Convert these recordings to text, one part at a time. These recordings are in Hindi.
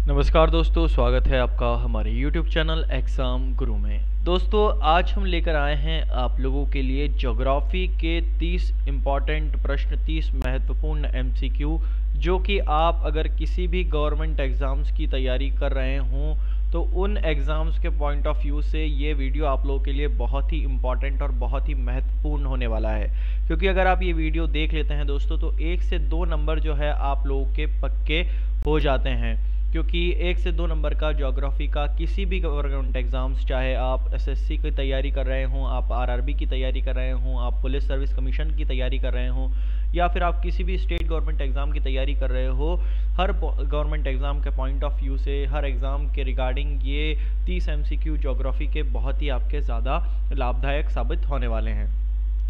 नमस्कार दोस्तों, स्वागत है आपका हमारे YouTube चैनल एग्ज़ाम गुरु में। दोस्तों, आज हम लेकर आए हैं आप लोगों के लिए ज्योग्राफी के 30 इम्पॉर्टेंट प्रश्न, 30 महत्वपूर्ण MCQ, जो कि आप अगर किसी भी गवर्नमेंट एग्ज़ाम्स की तैयारी कर रहे हों तो उन एग्ज़ाम्स के पॉइंट ऑफ व्यू से ये वीडियो आप लोगों के लिए बहुत ही इम्पॉर्टेंट और बहुत ही महत्वपूर्ण होने वाला है। क्योंकि अगर आप ये वीडियो देख लेते हैं दोस्तों, तो 1 से 2 नंबर जो है आप लोगों के पक्के हो जाते हैं। क्योंकि 1 से 2 नंबर का ज्योग्राफी का किसी भी गवर्नमेंट एग्ज़ाम्स, चाहे आप SSC की तैयारी कर रहे हों, आप RRB की तैयारी कर रहे हों, आप पुलिस सर्विस कमीशन की तैयारी कर रहे हों, या फिर आप किसी भी स्टेट गवर्नमेंट एग्ज़ाम की तैयारी कर रहे हो, हर गवर्नमेंट एग्ज़ाम के पॉइंट ऑफ व्यू से, हर एग्ज़ाम के रिगार्डिंग ये 30 MCQ ज्योग्राफी के बहुत ही आपके ज़्यादा लाभदायक साबित होने वाले हैं।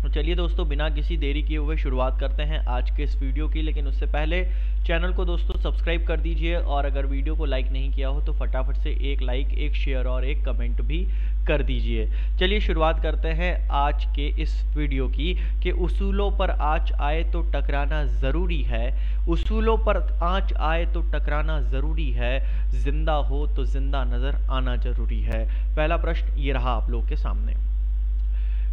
तो चलिए दोस्तों, बिना किसी देरी किए हुए शुरुआत करते हैं आज के इस वीडियो की। लेकिन उससे पहले चैनल को दोस्तों सब्सक्राइब कर दीजिए, और अगर वीडियो को लाइक नहीं किया हो तो फटाफट से एक लाइक, एक शेयर और एक कमेंट भी कर दीजिए। चलिए शुरुआत करते हैं आज के इस वीडियो की कि उसूलों पर आँच आए तो टकराना ज़रूरी है। उसूलों पर आँच आए तो टकराना ज़रूरी है, जिंदा हो तो जिंदा नज़र आना ज़रूरी है। पहला प्रश्न ये रहा आप लोग के सामने।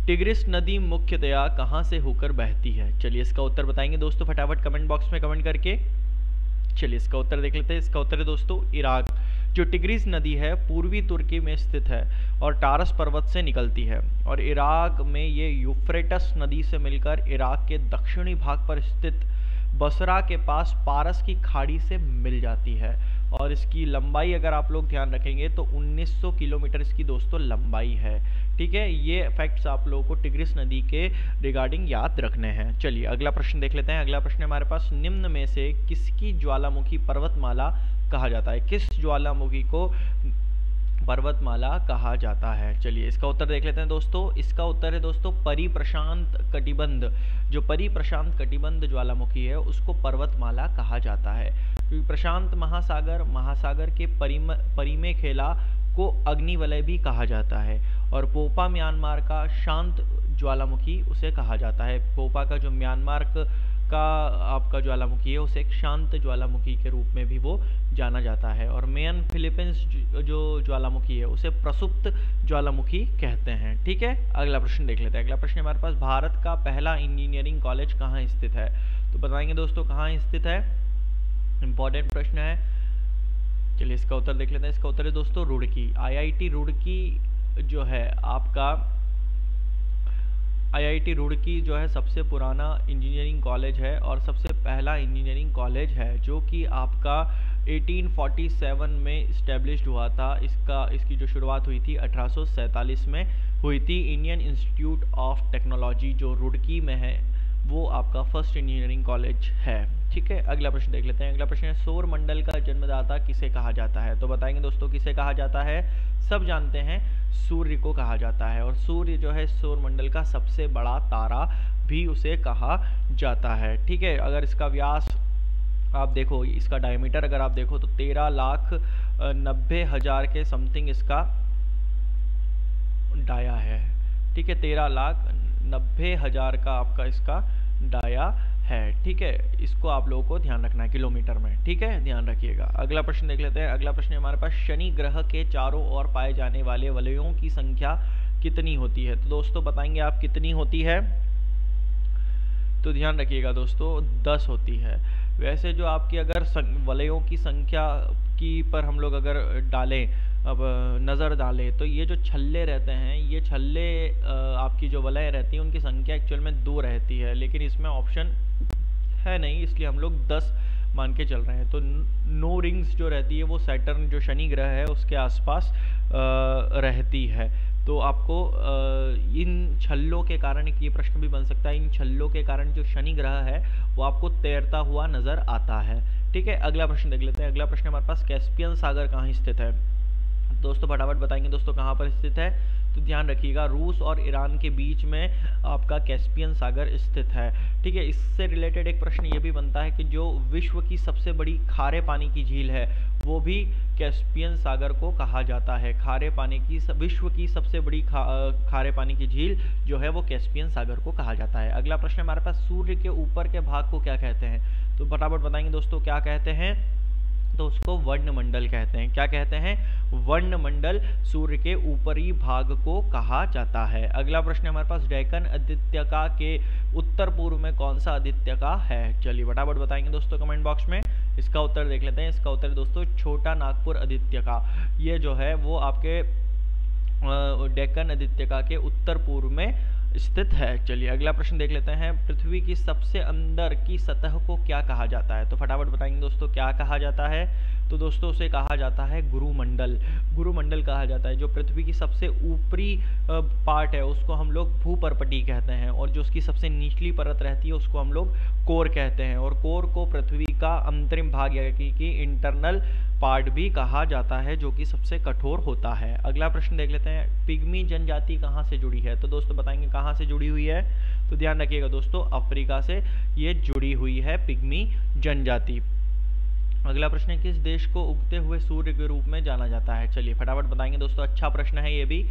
टिग्रिस नदी मुख्यतया कहाँ से होकर बहती है? चलिए इसका उत्तर बताएंगे दोस्तों फटाफट कमेंट बॉक्स में कमेंट करके। चलिए इसका उत्तर देख लेते हैं। इसका उत्तर है दोस्तों इराक। जो टिग्रिस नदी है पूर्वी तुर्की में स्थित है और टारस पर्वत से निकलती है, और इराक में ये यूफ्रेटस नदी से मिलकर इराक के दक्षिणी भाग पर स्थित बसरा के पास पारस की खाड़ी से मिल जाती है। और इसकी लंबाई अगर आप लोग ध्यान रखेंगे तो 1900 किलोमीटर इसकी दोस्तों लंबाई है। ठीक है, ये फैक्ट्स आप लोगों को टिग्रिस नदी के रिगार्डिंग याद रखने हैं। चलिए अगला प्रश्न देख लेते हैं। अगला प्रश्न हमारे पास, निम्न में से किसकी ज्वालामुखी पर्वतमाला कहा जाता है? किस ज्वालामुखी को पर्वतमाला कहा जाता है? चलिए इसका उत्तर देख लेते हैं दोस्तों। इसका उत्तर है दोस्तों परिप्रशांत कटिबंध। जो परिप्रशांत कटिबंध ज्वालामुखी है उसको पर्वतमाला कहा जाता है, क्योंकि प्रशांत महासागर के परिमे खेला को अग्निवलय भी कहा जाता है, और पोपा म्यांमार का शांत ज्वालामुखी उसे कहा जाता है। पोपा का जो म्यांमार का आपका ज्वालामुखी है उसे एक शांत ज्वालामुखी के रूप में भी वो जाना जाता है। और मेन फिलीपींस जो ज्वालामुखी है उसे प्रसुप्त ज्वालामुखी कहते हैं। ठीक है, अगला प्रश्न देख लेते हैं। अगला प्रश्न हमारे पास, भारत का पहला इंजीनियरिंग कॉलेज कहाँ स्थित है? तो बताएंगे दोस्तों कहाँ स्थित है, इंपॉर्टेंट प्रश्न है। चलिए इसका उत्तर देख लेते हैं। इसका उत्तर है दोस्तों रुड़की। IIT रुड़की जो है आपका, IIT रुड़की जो है सबसे पुराना इंजीनियरिंग कॉलेज है और सबसे पहला इंजीनियरिंग कॉलेज है, जो कि आपका 1847 में इस्टेब्लिश्ड हुआ था। इसकी जो शुरुआत हुई थी 1847 में हुई थी। इंडियन इंस्टीट्यूट ऑफ टेक्नोलॉजी जो रुड़की में है वो आपका फर्स्ट इंजीनियरिंग कॉलेज है। ठीक है, अगला प्रश्न देख लेते हैं। अगला प्रश्न है, सौर मंडल का जन्मदाता किसे कहा जाता है? तो बताएंगे दोस्तों किसे कहा जाता है। सब जानते हैं, सूर्य को कहा जाता है, और सूर्य जो है सौर मंडल का सबसे बड़ा तारा भी उसे कहा जाता है। ठीक है, अगर इसका व्यास आप देखो, इसका डायमीटर अगर आप देखो तो 13,90,000 के समथिंग इसका डाया है। ठीक है, 13,90,000 का आपका इसका डाया है। ठीक है, इसको आप लोगों को ध्यान रखना है किलोमीटर में। ठीक है, ध्यान रखिएगा। अगला प्रश्न देख लेते हैं। अगला प्रश्न हमारे पास, शनि ग्रह के चारों ओर पाए जाने वाले वलयों की संख्या कितनी होती है? तो दोस्तों बताएंगे आप कितनी होती है, तो ध्यान रखिएगा दोस्तों 10 होती है। वैसे जो आपकी अगर वलयों की संख्या की पर हम लोग अगर डालें, अब नज़र डालें, तो ये जो छल्ले रहते हैं, ये छल्ले आपकी जो वलय रहती है उनकी संख्या एक्चुअल में 2 रहती है, लेकिन इसमें ऑप्शन है नहीं, इसलिए हम लोग 10 मान के चल रहे हैं। तो 9 रिंग्स जो रहती है वो सैटर्न जो शनि ग्रह है उसके आसपास रहती है। तो आपको इन छल्लों के कारण एक ये प्रश्न भी बन सकता है, इन छल्लों के कारण जो शनि ग्रह है वो आपको तैरता हुआ नजर आता है। ठीक है, अगला प्रश्न देख लेते हैं। अगला प्रश्न हमारे पास, कैस्पियन सागर कहाँ स्थित है? दोस्तों फटाफट बताएंगे दोस्तों कहाँ पर स्थित है। तो ध्यान रखिएगा, रूस और ईरान के बीच में आपका कैस्पियन सागर स्थित है। ठीक है, इससे रिलेटेड एक प्रश्न ये भी बनता है कि जो विश्व की सबसे बड़ी खारे पानी की झील है वो भी कैस्पियन सागर को कहा जाता है। खारे पानी की विश्व की सबसे बड़ी खारे पानी की झील जो है वो कैस्पियन सागर को कहा जाता है। अगला प्रश्न हमारे पास, सूर्य के ऊपर के भाग को क्या कहते हैं? तो फटाफट बताएंगे दोस्तों क्या कहते हैं। तो उसको वर्णमंडल कहते हैं। क्या कहते हैं? वर्णमंडल सूर्य के ऊपरी भाग को कहा जाता है। अगला प्रश्न हमारे पास, डेक्कन आदित्यका के उत्तर पूर्व में कौन सा आदित्यका है? चलिए फटाफट बताएंगे दोस्तों कमेंट बॉक्स में। इसका उत्तर देख लेते हैं। इसका उत्तर दोस्तों छोटा नागपुर आदित्यका, ये जो है वो आपके डेक्कन आदित्यका के उत्तर पूर्व में स्थित है। चलिए अगला प्रश्न देख लेते हैं। पृथ्वी की सबसे अंदर की सतह को क्या कहा जाता है? तो फटाफट बताएंगे दोस्तों क्या कहा जाता है। तो दोस्तों उसे कहा जाता है गुरुमंडल। गुरुमंडल कहा जाता है। जो पृथ्वी की सबसे ऊपरी पार्ट है उसको हम लोग भूपर्पटी कहते हैं, और जो उसकी सबसे निचली परत रहती है उसको हम लोग कोर कहते हैं, और कोर को पृथ्वी का अंतरिम भाग यानी कि इंटरनल पार्ट भी कहा जाता है, जो कि सबसे कठोर होता है। अगला प्रश्न देख लेते हैं। पिग्मी जनजाति कहाँ से जुड़ी है? तो दोस्तों बताएंगे कहाँ से जुड़ी हुई है। तो ध्यान रखिएगा दोस्तों, अफ्रीका से ये जुड़ी हुई है पिग्मी जनजाति। अगला प्रश्न है, किस देश को उगते हुए सूर्य के रूप में जाना जाता है? चलिए फटाफट बताएंगे दोस्तों। अच्छा प्रश्न है, ये भी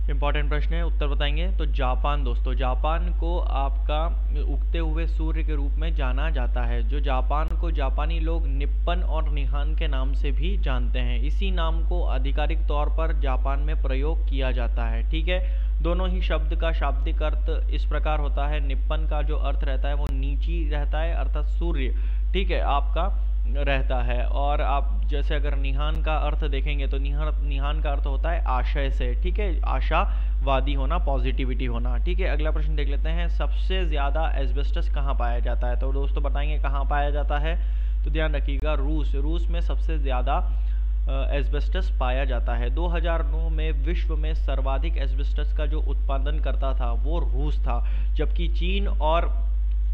इंपॉर्टेंट प्रश्न है, उत्तर बताएंगे। तो जापान दोस्तों, जापान को आपका उगते हुए सूर्य के रूप में जाना जाता है। जो जापान को जापानी लोग निप्पन और निहान के नाम से भी जानते हैं। इसी नाम को आधिकारिक तौर पर जापान में प्रयोग किया जाता है। ठीक है, दोनों ही शब्द का शाब्दिक अर्थ इस प्रकार होता है। निप्पन का जो अर्थ रहता है वो नीची रहता है, अर्थात सूर्य, ठीक है, आपका रहता है। और आप जैसे अगर निहान का अर्थ देखेंगे तो निहान का अर्थ होता है आशय से, ठीक है, आशावादी होना, पॉजिटिविटी होना। ठीक है, अगला प्रश्न देख लेते हैं। सबसे ज्यादा एस्बेस्टस कहाँ पाया जाता है? तो दोस्तों बताएंगे कहाँ पाया जाता है। तो ध्यान रखिएगा, रूस में सबसे ज्यादा एस्बेस्टस पाया जाता है। 2009 में विश्व में सर्वाधिक एस्बेस्टस का जो उत्पादन करता था वो रूस था, जबकि चीन और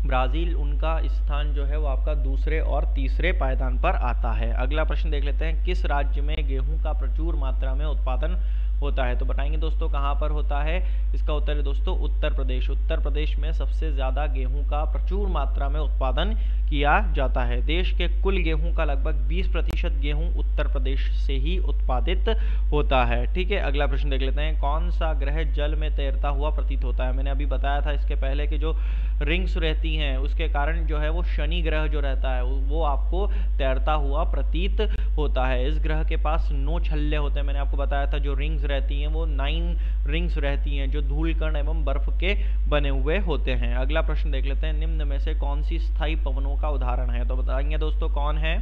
ब्राजील, उनका स्थान जो है वो आपका दूसरे और तीसरे पायदान पर आता है। अगला प्रश्न देख लेते हैं। किस राज्य में गेहूं का प्रचुर मात्रा में उत्पादन होता है? तो बताएंगे दोस्तों कहाँ पर होता है। इसका उत्तर है दोस्तों उत्तर प्रदेश। उत्तर प्रदेश में सबसे ज्यादा गेहूं का प्रचुर मात्रा में उत्पादन किया जाता है। देश के कुल गेहूं का लगभग 20% गेहूं उत्तर प्रदेश से ही उत्पादित होता है। ठीक है, अगला प्रश्न देख लेते हैं। कौन सा ग्रह जल में तैरता हुआ प्रतीत होता है? मैंने अभी बताया था इसके पहले कि जो रिंग्स रहती हैं उसके कारण जो है वो शनि ग्रह जो रहता है वो आपको तैरता हुआ प्रतीत होता है। इस ग्रह के पास 9 छल्ले होते हैं। मैंने आपको बताया था जो रिंग्स रहती हैं वो 9 रिंग्स रहती हैं, जो धूलकण एवं बर्फ के बने हुए होते हैं। अगला प्रश्न देख लेते हैं। निम्न में से कौन सी स्थायी पवनों का उदाहरण है? तो बताएंगे दोस्तों कौन है।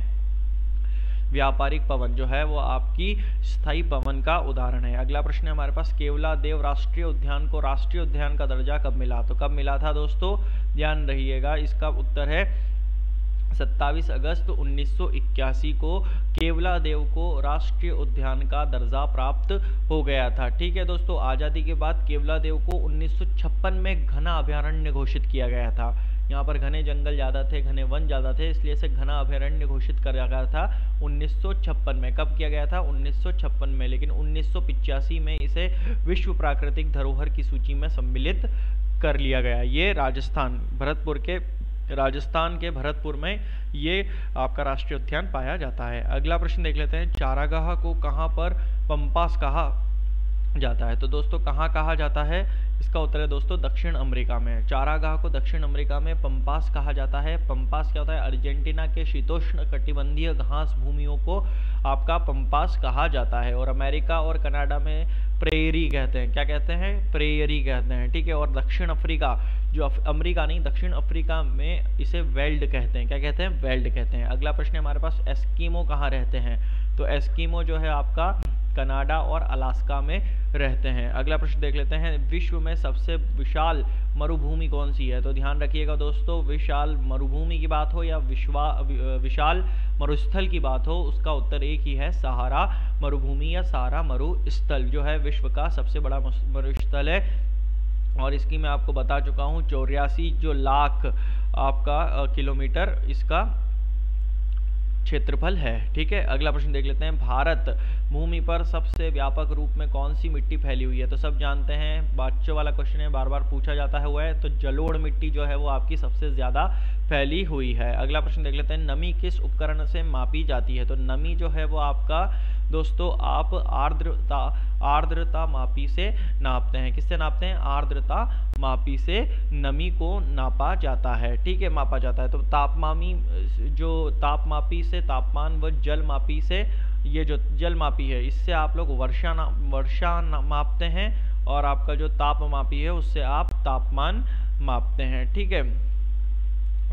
व्यापारिक पवन जो है वो आपकी स्थायी पवन का उदाहरण है। अगला प्रश्न है हमारे पास। केवलादेव राष्ट्रीय उद्यान को राष्ट्रीय उद्यान का दर्जा कब मिला? तो कब मिला था दोस्तों, ध्यान रहिएगा। इसका उत्तर है 27 अगस्त 1981 को केवलादेव को राष्ट्रीय उद्यान का दर्जा प्राप्त हो गया था। ठीक है दोस्तों, आज़ादी के बाद केवलादेव को 1956 में घना अभयारण्य घोषित किया गया था। यहाँ पर घने जंगल ज़्यादा थे, घने वन ज़्यादा थे, इसलिए इसे घना अभयारण्य घोषित किया गया था 1956 में। कब किया गया था? 1956 में। लेकिन 1985 में इसे विश्व प्राकृतिक धरोहर की सूची में सम्मिलित कर लिया गया। ये राजस्थान के भरतपुर में ये आपका राष्ट्रीय उद्यान पाया जाता है। अगला प्रश्न देख लेते हैं। चारागाह को कहाँ पर पंपास कहा जाता है? तो दोस्तों कहाँ कहा जाता है? इसका उत्तर है दोस्तों दक्षिण अमेरिका में। चारागाह को दक्षिण अमेरिका में पंपास कहा जाता है। पंपास क्या होता है? अर्जेंटीना के शीतोष्ण कटिबंधीय घास भूमियों को आपका पंपास कहा जाता है। और अमेरिका और कनाडा में प्रेयरी कहते हैं। क्या कहते हैं? प्रेयरी कहते हैं। ठीक है, और दक्षिण अफ्रीका, जो अमेरिका नहीं, दक्षिण अफ्रीका में इसे वेल्ड कहते हैं। क्या कहते हैं? वेल्ड कहते हैं। अगला प्रश्न है हमारे पास। एस्किमो कहाँ रहते हैं? तो एस्किमो जो है आपका कनाडा और अलास्का में रहते हैं। अगला प्रश्न देख लेते हैं। विश्व में सबसे विशाल मरुभूमि कौन सी है? तो ध्यान रखिएगा दोस्तों, विशाल मरुभूमि की बात हो या विशाल मरुस्थल की बात हो, उसका उत्तर एक ही है, सहारा मरुभूमि या सहारा मरुस्थल जो है विश्व का सबसे बड़ा मरुस्थल है। और इसकी मैं आपको बता चुका हूँ 84 जो लाख आपका किलोमीटर इसका क्षेत्रफल है। ठीक है, अगला प्रश्न देख लेते हैं। भारत भूमि पर सबसे व्यापक रूप में कौन सी मिट्टी फैली हुई है? तो सब जानते हैं, बच्चों वाला क्वेश्चन है, बार बार पूछा जाता है, वो है तो जलोढ़ मिट्टी जो है वो आपकी सबसे ज्यादा फैली हुई है। अगला प्रश्न देख लेते हैं, नमी किस उपकरण से मापी जाती है? तो नमी जो है वो आपका दोस्तों आप आर्द्रता मापी से नापते हैं। किससे नापते हैं? आर्द्रता मापी से नमी को नापा जाता है। ठीक है, मापा जाता है। तो तापमापी से तापमान व जल मापी से, ये जो जल मापी है इससे आप लोग वर्षा मापते हैं, और आपका जो तापमापी है उससे आप तापमान मापते हैं। ठीक है,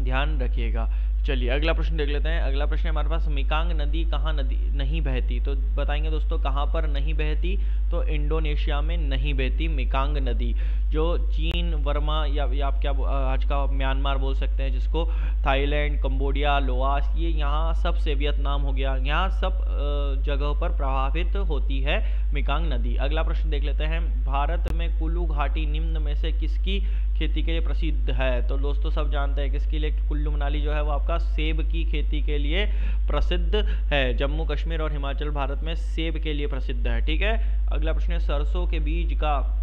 ध्यान रखिएगा। चलिए अगला प्रश्न देख लेते हैं। अगला प्रश्न है हमारे पास, मिकांग नदी कहाँ नहीं बहती? तो बताएंगे दोस्तों कहाँ पर नहीं बहती? तो इंडोनेशिया में नहीं बहती मिकांग नदी, जो चीन, वर्मा या आप क्या आज का म्यांमार बोल सकते हैं जिसको, थाईलैंड, कंबोडिया, लोआस, ये यहाँ सब से, वियतनाम हो गया, यहाँ सब जगहों पर प्रभावित होती है मिकांग नदी। अगला प्रश्न देख लेते हैं, भारत में कुल्लू घाटी निम्न में से किसकी खेती के लिए प्रसिद्ध है? तो दोस्तों सब जानते हैं किसके लिए कुल्लू मनाली जो है वो आपका सेब की खेती के लिए प्रसिद्ध है। जम्मू कश्मीर और हिमाचल भारत में सेब के लिए प्रसिद्ध है। ठीक है, अगला प्रश्न है, सरसों के बीज का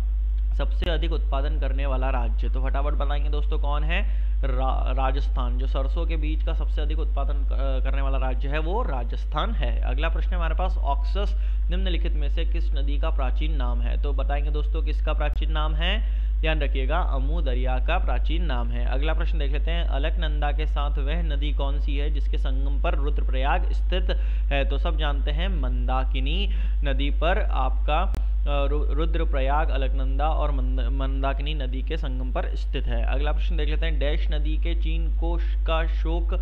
सबसे अधिक उत्पादन करने वाला राज्य? तो फटाफट बताएंगे दोस्तों कौन है? राजस्थान। जो सरसों के बीज का सबसे अधिक उत्पादन करने वाला राज्य है वो राजस्थान है। अगला प्रश्न है हमारे पास, ऑक्सस निम्नलिखित में से किस नदी का प्राचीन नाम है? तो बताएंगे दोस्तों किसका प्राचीन नाम है? ध्यान रखिएगा, अमू दरिया का प्राचीन नाम है। अगला प्रश्न देख लेते हैं, अलकनंदा के साथ वह नदी कौन सी है जिसके संगम पर रुद्रप्रयाग स्थित है? तो सब जानते हैं मंदाकिनी नदी पर आपका रुद्रप्रयाग, अलकनंदा और मंदाकिनी नदी के संगम पर स्थित है। अगला प्रश्न देख लेते हैं, डैश नदी के चीन को का शोक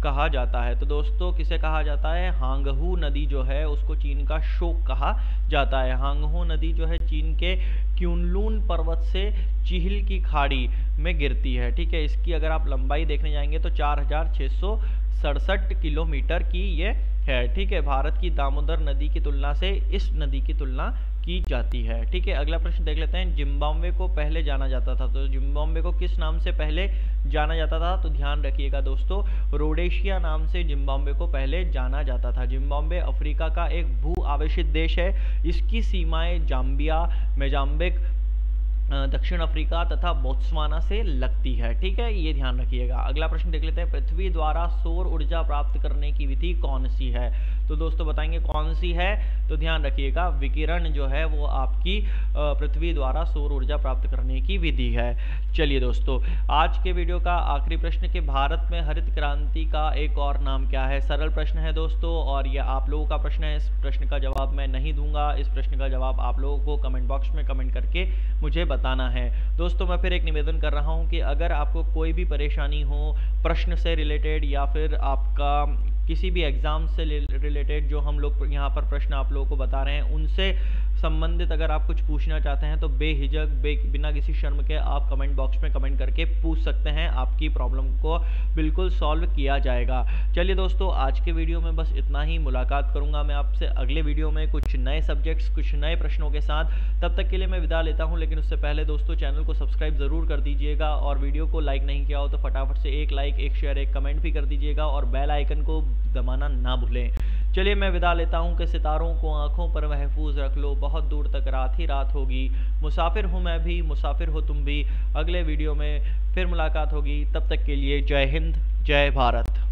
कहा जाता है? तो दोस्तों किसे कहा जाता है? हांगहू नदी जो है उसको चीन का शोक कहा जाता है। हांगहू नदी जो है चीन के क्युनलुन पर्वत से चिहिल की खाड़ी में गिरती है। ठीक है, इसकी अगर आप लंबाई देखने जाएंगे तो 4667 किलोमीटर की ये है। ठीक है, भारत की दामोदर नदी की तुलना से इस नदी की तुलना की जाती है। ठीक है, अगला प्रश्न देख लेते हैं, जिम्बाब्वे को पहले जाना जाता था? तो जिम्बाब्वे को किस नाम से पहले जाना जाता था? तो ध्यान रखिएगा दोस्तों, रोडेशिया नाम से जिम्बाब्वे को पहले जाना जाता था। जिम्बाब्वे अफ्रीका का एक भू आवेशित देश है। इसकी सीमाएं जाम्बिया, मोजाम्बिक, दक्षिण अफ्रीका तथा बोत्सवाना से लगती है। ठीक है, ये ध्यान रखिएगा। अगला प्रश्न देख लेते हैं, पृथ्वी द्वारा सौर ऊर्जा प्राप्त करने की विधि कौन सी है? तो दोस्तों बताएंगे कौन सी है? तो ध्यान रखिएगा, विकिरण जो है वो आपकी पृथ्वी द्वारा सौर ऊर्जा प्राप्त करने की विधि है। चलिए दोस्तों, आज के वीडियो का आखिरी प्रश्न कि भारत में हरित क्रांति का एक और नाम क्या है? सरल प्रश्न है दोस्तों, और यह आप लोगों का प्रश्न है। इस प्रश्न का जवाब मैं नहीं दूंगा, इस प्रश्न का जवाब आप लोगों को कमेंट बॉक्स में कमेंट करके मुझे बताना है। दोस्तों मैं फिर एक निवेदन कर रहा हूं कि अगर आपको कोई भी परेशानी हो प्रश्न से रिलेटेड, या फिर आपका किसी भी एग्जाम से रिलेटेड जो हम लोग यहाँ पर प्रश्न आप लोगों को बता रहे हैं उनसे संबंधित अगर आप कुछ पूछना चाहते हैं तो बेहिचक बिना किसी शर्म के आप कमेंट बॉक्स में कमेंट करके पूछ सकते हैं। आपकी प्रॉब्लम को बिल्कुल सॉल्व किया जाएगा। चलिए दोस्तों, आज के वीडियो में बस इतना ही। मुलाकात करूंगा मैं आपसे अगले वीडियो में कुछ नए सब्जेक्ट्स, कुछ नए प्रश्नों के साथ। तब तक के लिए मैं विदा लेता हूं, लेकिन उससे पहले दोस्तों चैनल को सब्सक्राइब जरूर कर दीजिएगा, और वीडियो को लाइक नहीं किया हो तो फटाफट से एक लाइक, एक शेयर, एक कमेंट भी कर दीजिएगा, और बेल आइकन को दबाना ना भूलें। चलिए मैं विदा लेता हूं कि सितारों को आंखों पर महफूज रख लो, बहुत दूर तक रात ही रात होगी। मुसाफिर हूं मैं भी, मुसाफिर हो तुम भी। अगले वीडियो में फिर मुलाकात होगी, तब तक के लिए जय हिंद, जय भारत।